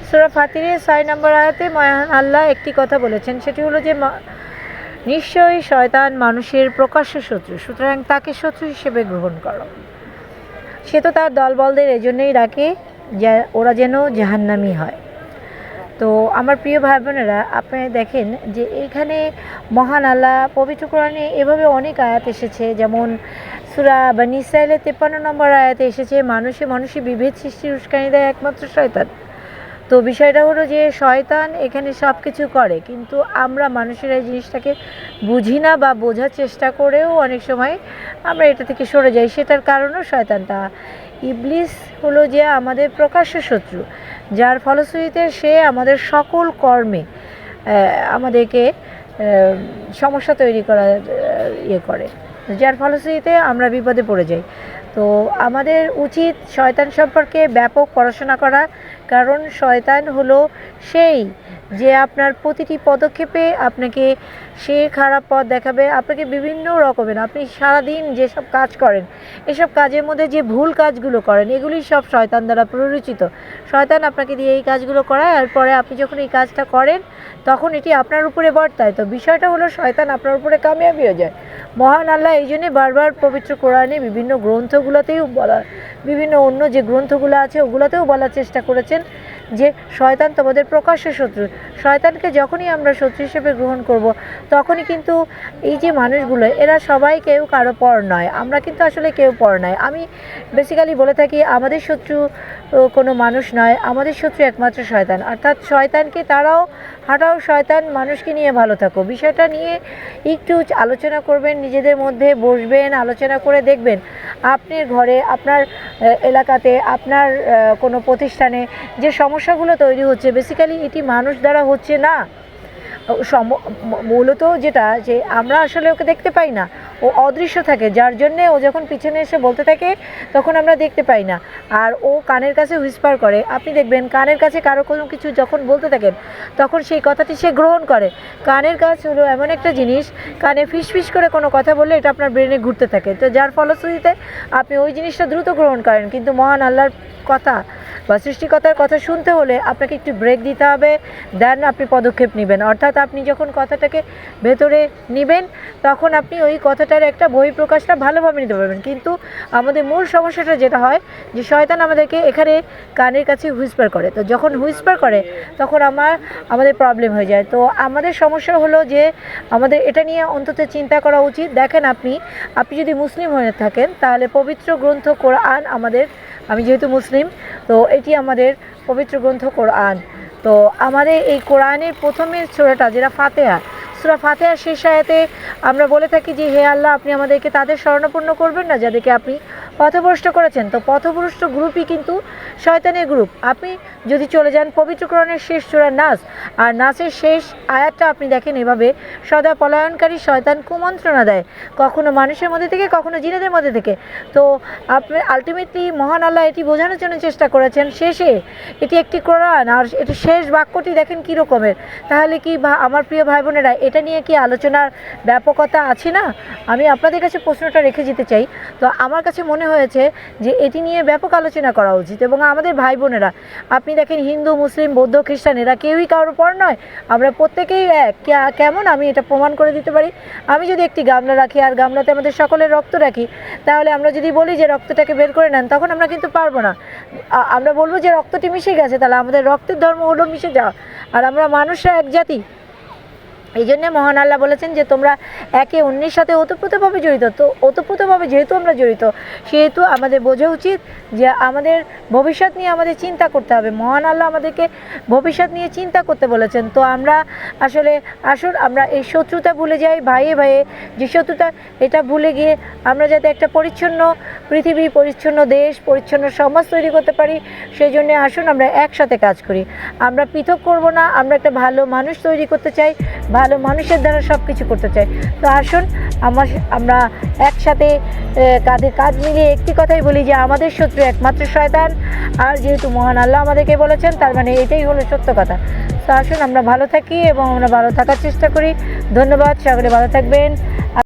সূরা ফাতিরের ৬ নম্বর আয়াতে মহান আল্লাহ একটি কথা বলেছেন, সেটি হলো যে নিশ্চয়ই শয়তান মানুষের প্রকাশ্য শত্রু, সুতরাং তাকে শত্রু হিসেবে গ্রহণ করো। সে তো তার দলবলদের এজন্যই ডাকে যে ওরা যেন জাহান্নামী হয়। তো আমার প্রিয় ভাই বোনেরা, আপনি দেখেন যে এইখানে মহান আল্লাহ পবিত্র কোরআনে এভাবে অনেক আয়াত এসেছে, যেমন সূরা বনী ইসরাঈলের ৫৩ নম্বর আয়াতে এসেছে, মানুষে বিভেদ সৃষ্টির উস্কানি দেয় একমাত্র শয়তান। তো বিষয়টা হলো যে শয়তান এখানে সব কিছু করে, কিন্তু আমরা মানুষেরা এই জিনিসটাকে বুঝি না বা বোঝার চেষ্টা করেও অনেক সময় আমরা এটা থেকে সরে যাই। সেটার কারণও শয়তানটা। ইবলিস হলো যে আমাদের প্রকাশ্য শত্রু, যার ফলশ্রুতিতে সে আমাদের সকল কর্মে আমাদেরকে সমস্যা তৈরি করার করে, যার ফলশ্রুতিতে আমরা বিপদে পড়ে যাই। তো আমাদের উচিত শয়তান সম্পর্কে ব্যাপক পড়াশোনা করা, কারণ শয়তান হলো সেই যে আপনার প্রতিটি পদক্ষেপে আপনাকে সে খারাপ পথ দেখাবে, আপনাকে বিভিন্ন রকমের, আপনি সারাদিন যেসব কাজ করেন এসব কাজের মধ্যে যে ভুল কাজগুলো করেন এগুলি সব শয়তান দ্বারা প্ররোচিত। শয়তান আপনাকে দিয়ে এই কাজগুলো করায়, আর পরে আপনি যখন এই কাজটা করেন তখন এটি আপনার উপরে বর্তায়। তো বিষয়টা হলো শয়তান আপনার উপরে কামিয়াবি হয়ে যায়। মহান আল্লাহ এই জন্যে বারবার পবিত্র কোরআনে বিভিন্ন গ্রন্থগুলোতেও বলা, বিভিন্ন অন্য যে গ্রন্থগুলো আছে ওগুলোতেও বলার চেষ্টা করেছেন যে শয়তান তোমাদের প্রকাশ্য শত্রু। শয়তানকে যখনই আমরা শত্রু হিসেবে গ্রহণ করব তখনই কিন্তু এই যে মানুষগুলো এরা সবাই কেউ কারো পর নয়, আমরা কিন্তু আসলে কেউ পর নয়। আমি বেসিক্যালি বলে থাকি আমাদের শত্রু কোনো মানুষ নয়, আমাদের শত্রু একমাত্র শয়তান। অর্থাৎ শয়তানকে তারাও হাঁটাও, শয়তান মানুষকে নিয়ে ভালো থাকো। বিষয়টা নিয়ে একটু আলোচনা করবেন, নিজেদের মধ্যে বসবেন, আলোচনা করে দেখবেন আপনার ঘরে, আপনার এলাকাতে, আপনার কোনো প্রতিষ্ঠানে যে সমস্যাগুলো তৈরি হচ্ছে বেসিক্যালি এটি মানুষ দ্বারা হচ্ছে না। মূলত যেটা যে আমরা আসলে ওকে দেখতে পাই না, ও অদৃশ্য থাকে, যার জন্যে ও যখন পিছনে এসে বলতে থাকে তখন আমরা দেখতে পাই না। আর ও কানের কাছে হুইসপার করে, আপনি দেখবেন কানের কাছে কারো কোনো কিছু যখন বলতে থাকেন তখন সেই কথাটি সে গ্রহণ করে। কানের কাছ হলো এমন একটা জিনিস, কানে ফিসফিস করে কোনো কথা বললে এটা আপনার ব্রেনে ঘুরতে থাকে, তো যার ফলশ্রুতিতে আপনি ওই জিনিসটা দ্রুত গ্রহণ করেন। কিন্তু মহান আল্লাহর কথা বা সৃষ্টিকর্তার কথা শুনতে হলে আপনাকে একটু ব্রেক দিতে হবে, দেন আপনি পদক্ষেপ নেবেন। অর্থাৎ আপনি যখন কথাটাকে ভেতরে নেবেন তখন আপনি ওই কথাটার একটা বহিঃপ্রকাশটা ভালোভাবে নিতে পারবেন। কিন্তু আমাদের মূল সমস্যাটা যেটা হয় যে শয়তান আমাদেরকে এখানে কানের কাছে হুইসপার করে, তো যখন হুইসপার করে তখন আমাদের প্রবলেম হয়ে যায়। তো আমাদের সমস্যা হলো যে আমাদের এটা নিয়ে অন্তত চিন্তা করা উচিত। দেখেন আপনি যদি মুসলিম হয়ে থাকেন তাহলে পবিত্র গ্রন্থ কোরআন আমাদের, আমি যেহেতু মুসলিম তো এটি আমাদের পবিত্র গ্রন্থ কোরআন। তো আমাদের এই কোরআনের প্রথমের সূরাটা যেটা ফাতিহা, সূরা ফাতিহার শেষ আয়াতে আমরা বলে থাকি যে হে আল্লাহ আপনি আমাদেরকে তাদের শরণাপন্ন করবেন না যাদেরকে আপনি পথভ্রষ্ট করেছেন। তো পথভ্রষ্ট গ্রুপই কিন্তু শয়তানের গ্রুপ। আপনি যদি চলে যান পবিত্র কোরআনের শেষ সূরা নাস, আর নাসের শেষ আয়াতটা আপনি দেখেন এভাবে, সদা পলায়নকারী শয়তান কুমন্ত্রণা দেয়, কখনো মানুষের মধ্যে থেকে কখনো জিনেদের মধ্যে থেকে। তো আপনি আলটিমেটলি মহান আল্লাহ এটি বোঝানোর জন্য চেষ্টা করেছেন শেষে এটি একটি কোরআন, আর এটি শেষ বাক্যটি দেখেন কী রকমের। তাহলে কি আমার প্রিয় ভাই বোনেরা এটা নিয়ে কি আলোচনার ব্যাপকতা আছে না? আমি আপনাদের কাছে প্রশ্নটা রেখে যেতে চাই। তো আমার কাছে মনে হয়েছে যে এটি নিয়ে ব্যাপক আলোচনা করা উচিত। এবং আমাদের ভাই বোনেরা, আপনি দেখেন হিন্দু, মুসলিম, বৌদ্ধ, খ্রিস্টান এরা কেউই কারোর পর নয়, আমরা প্রত্যেকেই এক। কেমন আমি এটা প্রমাণ করে দিতে পারি। আমি যদি একটি গামলা রাখি আর গামলাতে আমাদের সকলের রক্ত রাখি, তাহলে আমরা যদি বলি যে রক্তটাকে বের করে নেন তখন আমরা কিন্তু পারবো না। আমরা বলবো যে রক্তটি মিশে গেছে, তাহলে আমাদের রক্তের ধর্ম হলো মিশে যাওয়া, আর আমরা মানুষরা এক জাতি। এই জন্যে মহান আল্লাহ বলেছেন যে তোমরা একে অন্যের সাথে ওতপ্রোতভাবে জড়িত। তো ওতপ্রোতভাবে যেহেতু আমরা জড়িত সেহেতু আমাদের বোঝা উচিত যে আমাদের ভবিষ্যৎ নিয়ে আমাদের চিন্তা করতে হবে। মহান আল্লাহ আমাদেরকে ভবিষ্যৎ নিয়ে চিন্তা করতে বলেছেন। তো আমরা আসলে আসুন আমরা এই শত্রুতা ভুলে যাই, ভাইয়ে ভাইয়ে যে শত্রুতা, এটা ভুলে গিয়ে আমরা যাতে একটা পরিচ্ছন্ন পৃথিবী, পরিচ্ছন্ন দেশ, পরিচ্ছন্ন সমাজ তৈরি করতে পারি, সেই জন্যে আসুন আমরা একসাথে কাজ করি। আমরা পৃথক করব না, আমরা একটা ভালো মানুষ তৈরি করতে চাই, ভালো মানুষের দ্বারা সব কিছু করতে চাই। তো আসুন আমরা একসাথে কাঁধে কাঁধ মিলিয়ে একটি কথাই বলি যে আমাদের শত্রু একমাত্র শয়তান, আর যেহেতু মহান আল্লাহ আমাদেরকে বলেছেন তার মানে এটাই হলো সত্য কথা। তো আসুন আমরা ভালো থাকি এবং আমরা ভালো থাকার চেষ্টা করি। ধন্যবাদ, সকলে ভালো থাকবেন।